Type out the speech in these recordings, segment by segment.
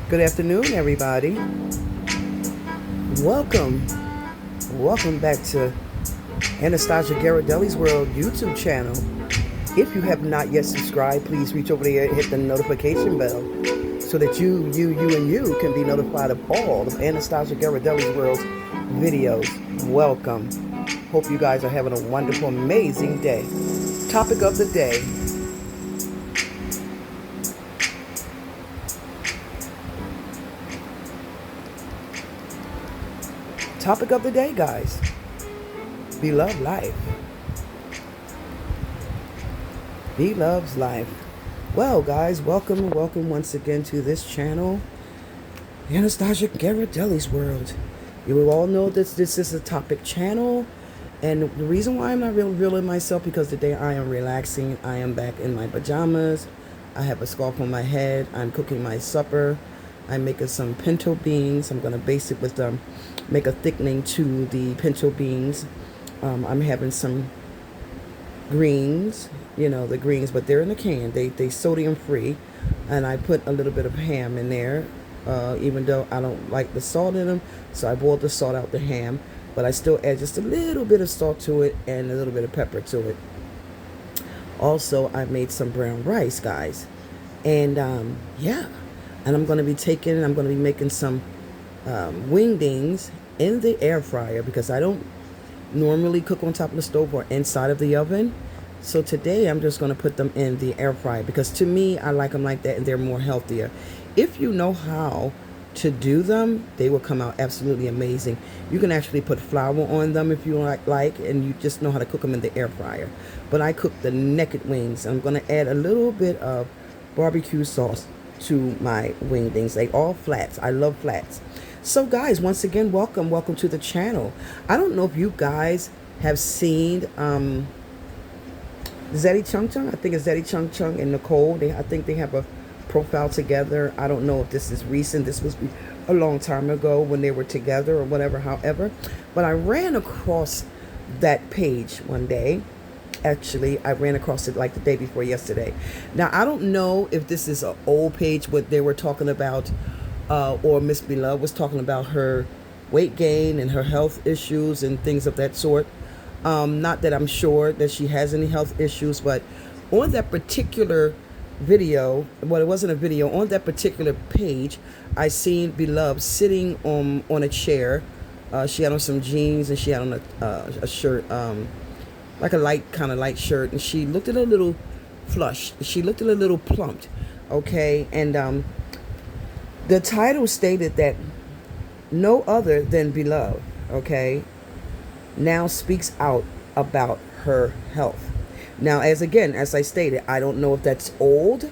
Good afternoon, everybody. Welcome. Welcome back to Anastasia GHIRADELL'S World YouTube channel. If you have not yet subscribed, please reach over there and hit the notification bell so that you can be notified of all of Anastasia GHIRADELL'S World's videos. Welcome. Hope you guys are having a wonderful, amazing day. Topic of the day. Topic of the day, guys. Beloved life. Beloved's life. Well, guys, welcome once again to this channel, Anastasia GHIRADELL'S World. You will all know this is a topic channel, and the reason why I'm not revealing myself because today I am relaxing. I am back in my pajamas. I have a scarf on my head. I'm cooking my supper. I'm making some pinto beans. I'm gonna base it with make a thickening to the pinto beans. I'm having some greens, the greens, but they're in a can. They sodium free, and I put a little bit of ham in there, even though I don't like the salt in them, so I boiled the salt out the ham, but I still add just a little bit of salt to it and a little bit of pepper to it. Also, I made some brown rice, guys, and yeah, and I'm going to be making some wingdings in the air fryer because I don't normally cook on top of the stove or inside of the oven. So today I'm just going to put them in the air fryer because to me, I like them like that and they're more healthier. If you know how to do them, they will come out absolutely amazing. You can actually put flour on them if you like, and you just know how to cook them in the air fryer. But I cook the naked wings. I'm going to add a little bit of barbecue sauce to my wingdings. They all flats. I love flats. So guys, once again, welcome to the channel. I don't know if you guys have seen Zeddy Chung Chung. I think it's Zeddy Chung Chung and Nicole. I think they have a profile together. I don't know if this is recent. This was a long time ago when they were together or whatever, however. But I ran across that page one day. Actually, I ran across it like the day before yesterday. Now, I don't know if this is an old page, what they were talking about, or Miss Beloved was talking about her weight gain and her health issues and things of that sort. Not that I'm sure that she has any health issues, but on that particular video, well, it wasn't a video, on that particular page, I seen Beloved sitting on a chair. She had on some jeans and she had on a shirt, like a light shirt, and she looked a little flushed. She looked a little plumped, okay? And the title stated that no other than Beloved, okay, now speaks out about her health. Now, as I stated, I don't know if that's old,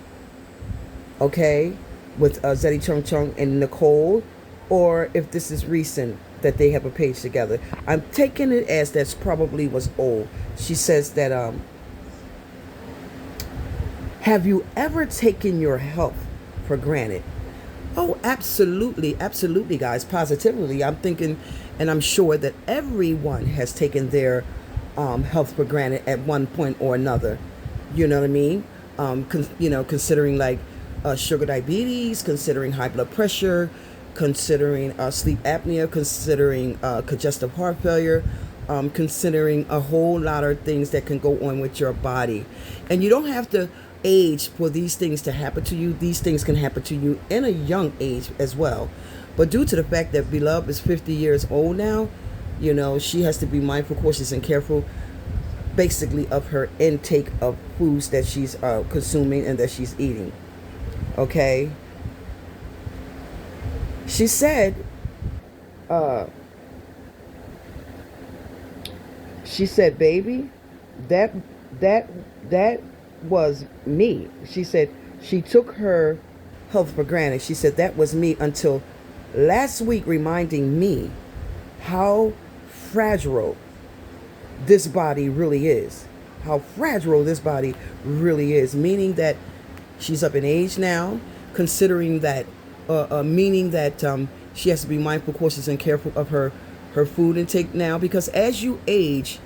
okay, with Zeddy Chung Chung and Nicole, or if this is recent that they have a page together. I'm taking it as that's probably was old. She says that, have you ever taken your health for granted? Oh, absolutely, guys, positively. I'm thinking, and I'm sure that everyone has taken their health for granted at one point or another. You know what I mean? Considering like sugar diabetes, considering high blood pressure, considering sleep apnea, considering congestive heart failure, considering a whole lot of things that can go on with your body. And you don't have to age for these things to happen to you. These things can happen to you in a young age as well. But due to the fact that Beloved is 50 years old now, she has to be mindful, cautious, and careful basically of her intake of foods that she's consuming and that she's eating. Okay? She said, baby, that was me. She said she took her health for granted. She said that was me until last week, reminding me how fragile this body really is. How fragile this body really is. Meaning that she's up in age now, considering that, meaning that she has to be mindful, cautious, and careful of her food intake now. Because as you age,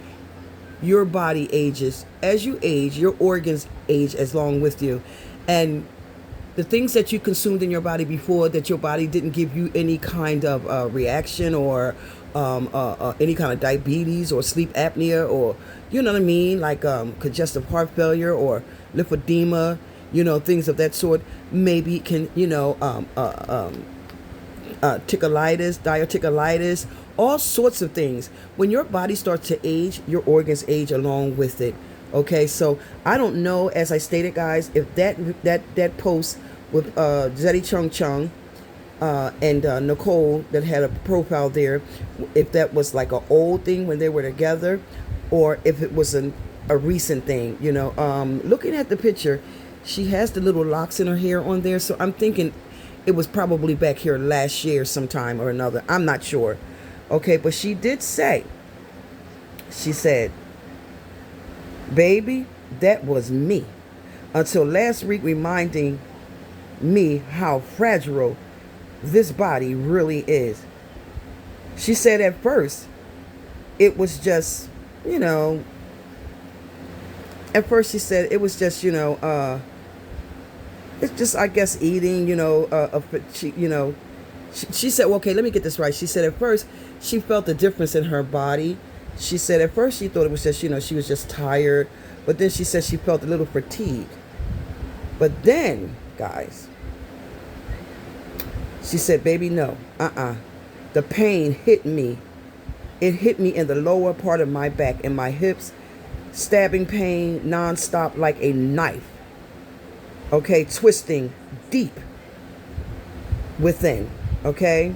your body ages. As you age, your organs age along with you. And the things that you consumed in your body before, that your body didn't give you any kind of reaction, or any kind of diabetes or sleep apnea, or you know what I mean, like congestive heart failure or lymphedema, things of that sort. Maybe can, diverticulitis, all sorts of things. When your body starts to age, your organs age along with it. Okay, so I don't know, as I stated, guys, if that post with Zeddy Chung Chung and Nicole that had a profile there, if that was like an old thing when they were together, or if it was a recent thing. Looking at the picture, she has the little locks in her hair on there, so I'm thinking it was probably back here last year sometime or another. I'm not sure. Okay, but she did say, she said, baby, that was me. Until last week, reminding me how fragile this body really is. She said at first, it was just, at first she said it was just, it's just, I guess, eating, she said, well, okay, let me get this right. She said at first she felt the difference in her body. She said at first she thought it was just, she was just tired. But then she said she felt a little fatigue. But then, guys, she said, baby, no, the pain hit me. It hit me in the lower part of my back and my hips, stabbing pain nonstop like a knife. Okay, twisting deep within. Okay.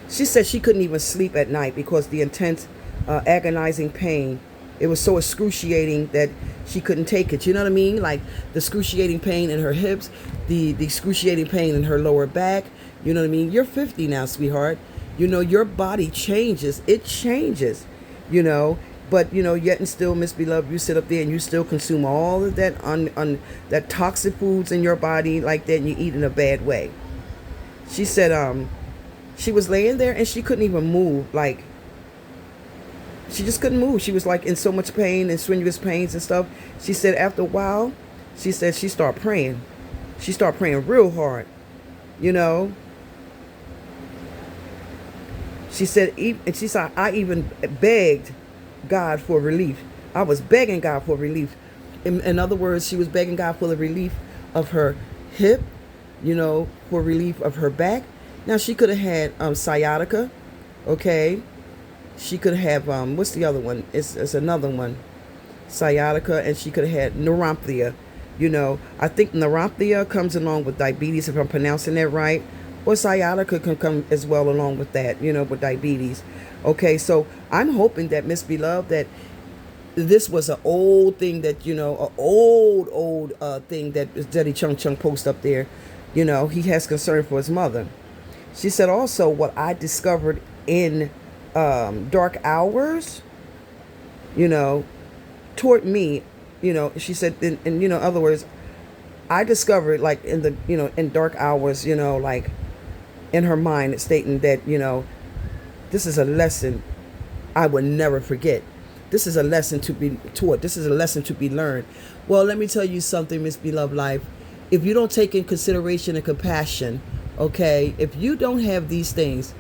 She said she couldn't even sleep at night because the intense, agonizing pain. It was so excruciating that she couldn't take it. You know what I mean? Like the excruciating pain in her hips, the excruciating pain in her lower back. You know what I mean? You're 50 now, sweetheart. Your body changes. It changes, But, yet and still, Miss Beloved, you sit up there and you still consume all of that that toxic foods in your body like that, and you eat in a bad way. She said she was laying there and she couldn't even move. Like, she just couldn't move. She was like in so much pain and strenuous pains and stuff. She said after a while, she said she started praying. She started praying real hard, She said, and she said, I even begged God for relief. I was begging God for relief. In other words, she was begging God for the relief of her hip, for relief of her back. Now, she could have had sciatica, okay? She could have, what's the other one? It's another one, sciatica, and she could have had neuropathy. I think neuropathy comes along with diabetes, if I'm pronouncing that right. Or sciatica can come as well along with that, with diabetes. Okay, so I'm hoping that, Miss Beloved, that this was an old thing that, an old thing that Zeddy Chung Chung post up there. He has concern for his mother. She said also what I discovered in dark hours, toward me, she said, in other words, I discovered like in the, in dark hours, like in her mind, stating that, this is a lesson I will never forget. This is a lesson to be taught. This is a lesson to be learned. Well, let me tell you something, Miss Beloved Life. If you don't take in consideration and compassion, okay, if you don't have these things,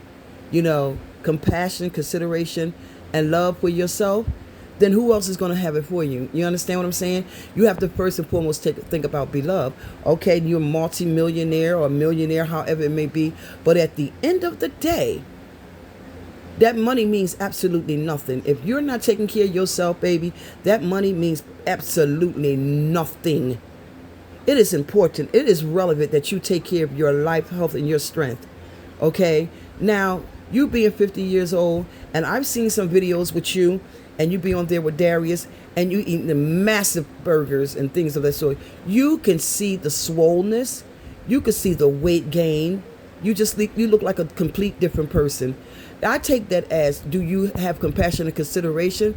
compassion, consideration, and love for yourself, then who else is going to have it for you? You understand what I'm saying? You have to first and foremost think about beloved. Okay, you're a multi-millionaire or millionaire, however it may be. But at the end of the day, that money means absolutely nothing. If you're not taking care of yourself, baby, that money means absolutely nothing. It is important. It is relevant that you take care of your life, health, and your strength. Okay? Now, you being 50 years old, and I've seen some videos with you, and you be on there with Darius, and you eating the massive burgers and things of that sort. You can see the swollenness. You can see the weight gain. You look like a complete different person. I take that as, do you have compassion and consideration,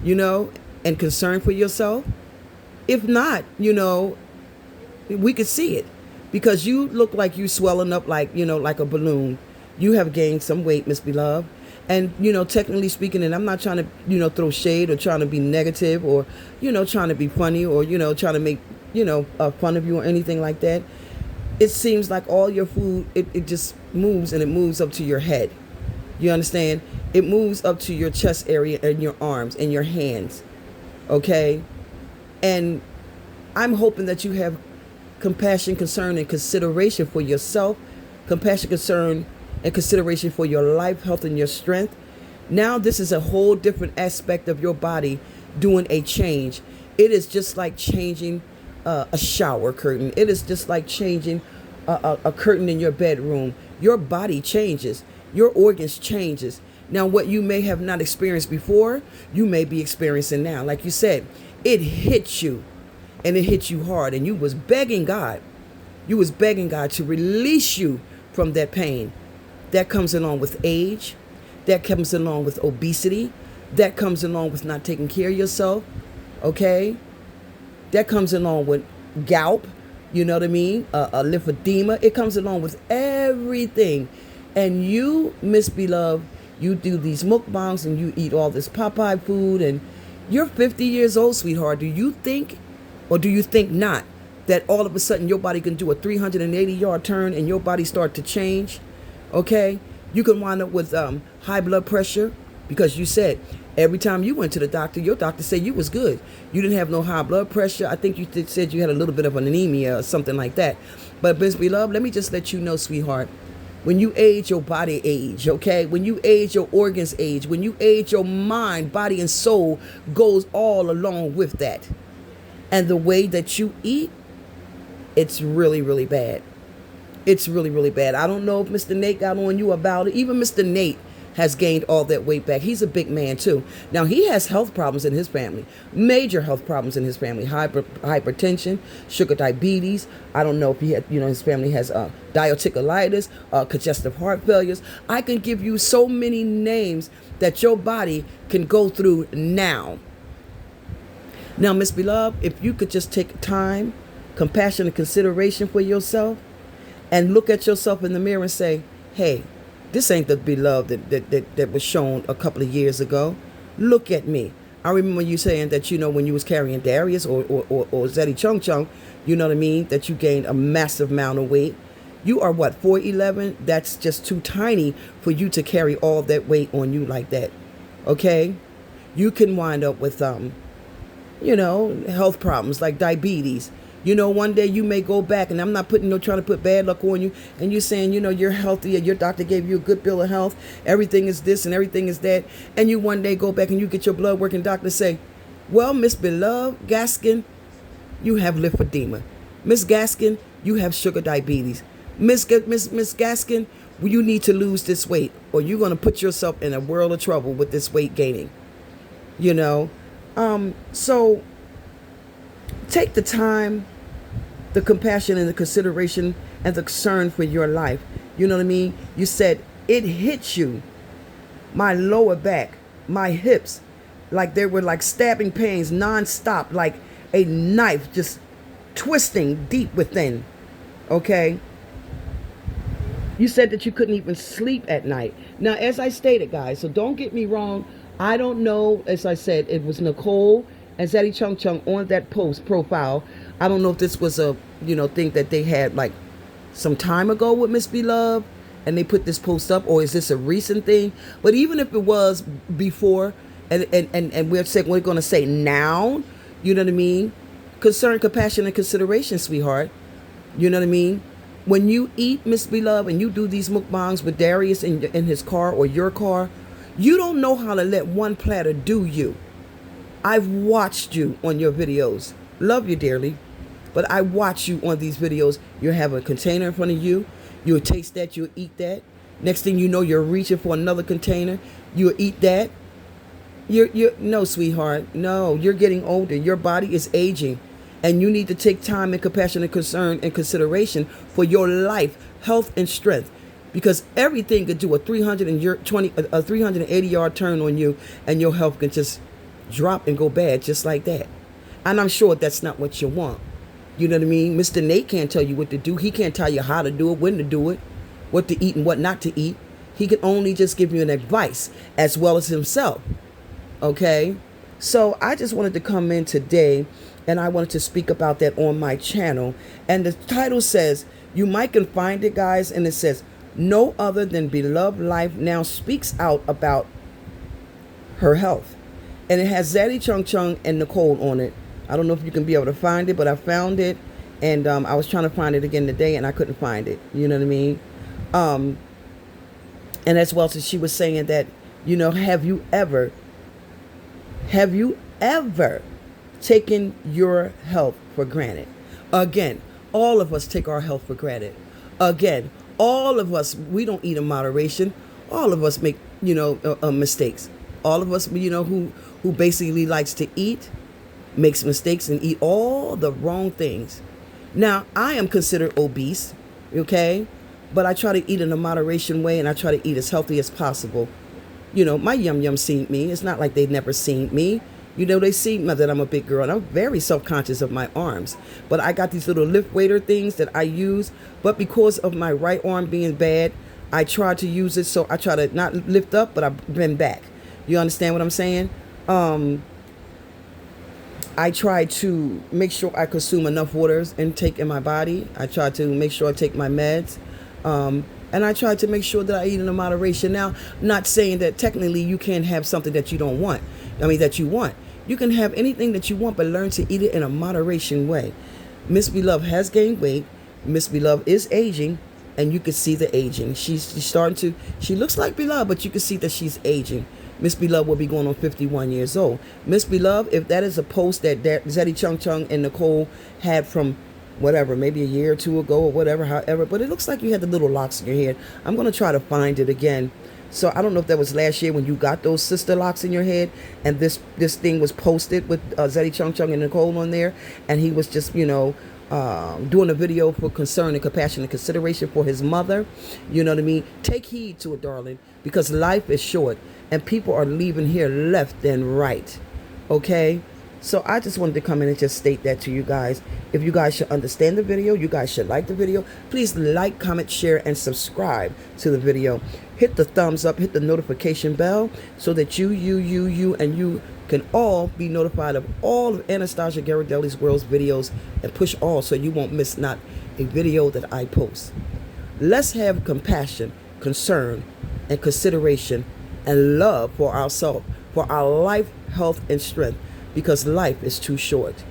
and concern for yourself? If not, we could see it, because you look like you swelling up like, like a balloon. You have gained some weight, Miss Beloved. And, technically speaking, and I'm not trying to, throw shade or trying to be negative or, trying to be funny or, trying to make, fun of you or anything like that. It seems like all your food, it just moves, and it moves up to your head. You understand? It moves up to your chest area and your arms and your hands. Okay? And I'm hoping that you have compassion, concern, and consideration for yourself, compassion, concern, and consideration for your life, health, and your strength. Now this is a whole different aspect of your body doing a change. It is just like changing a shower curtain. It is just like changing a curtain in your bedroom. Your body changes. Your organs changes. Now what you may have not experienced before, you may be experiencing now. Like you said, it hit you, and it hit you hard, and you was begging God. You was begging God to release you from that pain. That comes along with age. That comes along with obesity. That comes along with not taking care of yourself. Okay? That comes along with gout. You know what I mean? Lymphedema. It comes along with everything. And you, Miss Beloved, you do these mukbangs and you eat all this Popeye food, and you're 50 years old, sweetheart. Do you think, or do you think not, that all of a sudden your body can do a 380-yard turn and your body start to change? Okay? You can wind up with high blood pressure, because you said every time you went to the doctor, your doctor said you was good. You didn't have no high blood pressure. I think you said you had a little bit of an anemia or something like that. But Miss Beloved, let me just let you know, sweetheart, when you age, your body age, okay? When you age, your organs age. When you age, your mind, body, and soul goes all along with that. And the way that you eat, it's really, really bad. It's really, really bad. I don't know if Mr. Nate got on you about it. Even Mr. Nate has gained all that weight back. He's a big man too. Now he has health problems in his family, major health problems in his family, hypertension, sugar diabetes. I don't know if he had, his family has diverticulitis, congestive heart failures. I can give you so many names that your body can go through now. Now, Miss Beloved, if you could just take time, compassion, and consideration for yourself, and look at yourself in the mirror and say, hey, this ain't the Beloved that was shown a couple of years ago. Look at me. I remember you saying that, when you was carrying Darius or Zeddy Chung Chung, you know what I mean, that you gained a massive amount of weight. You are what, 4'11"? That's just too tiny for you to carry all that weight on you like that. Okay? You can wind up with, health problems like diabetes. One day you may go back, and I'm not trying to put bad luck on you, and you're saying, you're healthy, and your doctor gave you a good bill of health, everything is this and everything is that, and you one day go back and you get your blood work, and doctor say, well, Miss Beloved Gaskin, you have lymphedema. Miss Gaskin, you have sugar diabetes. Miss Gaskin, you need to lose this weight, or you're going to put yourself in a world of trouble with this weight gaining. So take the time, the compassion, and the consideration, and the concern for your life. You know what I mean? You said it hit you. My lower back, my hips, like they were like stabbing pains nonstop, like a knife just twisting deep within. Okay? You said that you couldn't even sleep at night. Now, as I stated, guys, so don't get me wrong. I don't know, as I said, it was Nicole and Zeddy Chung Chung on that post profile. I don't know if this was a, thing that they had like some time ago with Miss Beloved and they put this post up, or is this a recent thing? But even if it was before, and we're going to say now, you know what I mean? Concern, compassion, and consideration, sweetheart. You know what I mean? When you eat, Miss Beloved, and you do these mukbangs with Darius in his car or your car, you don't know how to let one platter do you. I've watched you on your videos. Love you dearly. But I watch you on these videos. You have a container in front of you. You'll taste that. You'll eat that. Next thing you know, you're reaching for another container. You'll eat that. No, sweetheart. No, you're getting older. Your body is aging. And you need to take time and compassion and concern and consideration for your life, health, and strength. Because everything could do a 380-yard turn on you, and your health can just drop and go bad just like that. And I'm sure that's not what you want. You know what I mean? Mr. Nate can't tell you what to do. He can't tell you how to do it, when to do it, what to eat and what not to eat. He can only just give you an advice as well as himself. Okay? So I just wanted to come in today and I wanted to speak about that on my channel. And the title says, you might can find it, guys, and it says, no other than Beloved Life now speaks out about her health. And it has Zaddy Chung Chung and Nicole on it. I don't know if you can be able to find it, but I found it. And I was trying to find it again today, and I couldn't find it. You know what I mean? And as well, so she was saying that, you know, have you ever taken your health for granted? Again, all of us take our health for granted. Again, all of us, we don't eat in moderation. All of us make, you know, mistakes. All of us, you know, who basically likes to eat, makes mistakes and eat all the wrong things. Now, I am considered obese, okay? But I try to eat in a moderation way, and I try to eat as healthy as possible. You know, my yum seen me. It's not like they've never seen me. You know, they see that I'm a big girl, and I'm very self-conscious of my arms. But I got these little lift waiter things that I use. But because of my right arm being bad, I try to use it. So I try to not lift up, but I bend back. You understand what I'm saying? I try to make sure I consume enough waters intake in my body. I try to make sure I take my meds. And I try to make sure that I eat in a moderation. Now, not saying that technically you can't have something that you don't want. That you want. You can have anything that you want, but learn to eat it in a moderation way. Miss Beloved has gained weight. Miss Beloved is aging, and you can see the aging. She's starting to, she looks like Beloved, but you can see that she's aging. Miss Beloved will be going on 51 years old. Miss Beloved, if that is a post that Zaddy Chung Chung and Nicole had from whatever, maybe a year or two ago or whatever, however, but it looks like you had the little locks in your head. I'm going to try to find it again. So I don't know if that was last year when you got those sister locks in your head, and this thing was posted with Zaddy Chung Chung and Nicole on there, and he was just, you know, doing a video for concern and compassion and consideration for his mother. You know what I mean? Take heed to it, darling, because life is short, and people are leaving here left and right. Okay? So I just wanted to come in and just state that to you guys. If you guys should understand the video, you guys should like the video. Please like, comment, share, and subscribe to the video. Hit the thumbs up, hit the notification bell so that you can all be notified of all of Anastasia GHIRADELLI'S World's videos, and push all so you won't miss not a video that I post. Let's have compassion, concern, and consideration and love for ourselves, for our life, health, and strength. Because life is too short.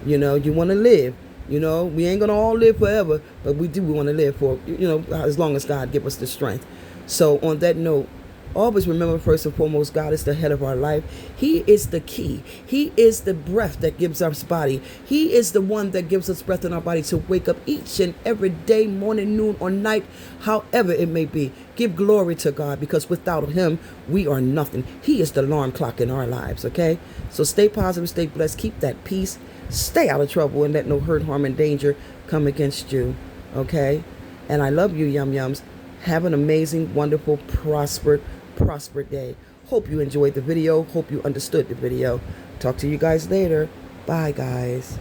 You know, you want to live. You know, we ain't going to all live forever, but we want to live for, you know, as long as God give us the strength. So on that note, always remember, first and foremost, God is the head of our life. He is the key. He is the breath that gives us body. He is the one that gives us breath in our body to wake up each and every day, morning, noon, or night, however it may be. Give glory to God, because without him, we are nothing. He is the alarm clock in our lives, okay? So stay positive, stay blessed, keep that peace, stay out of trouble, and let no hurt, harm, and danger come against you, okay? And I love you, yums. Have an amazing, wonderful, prosperous day. Hope you enjoyed the video. Hope you understood the video. Talk to you guys later. Bye, guys.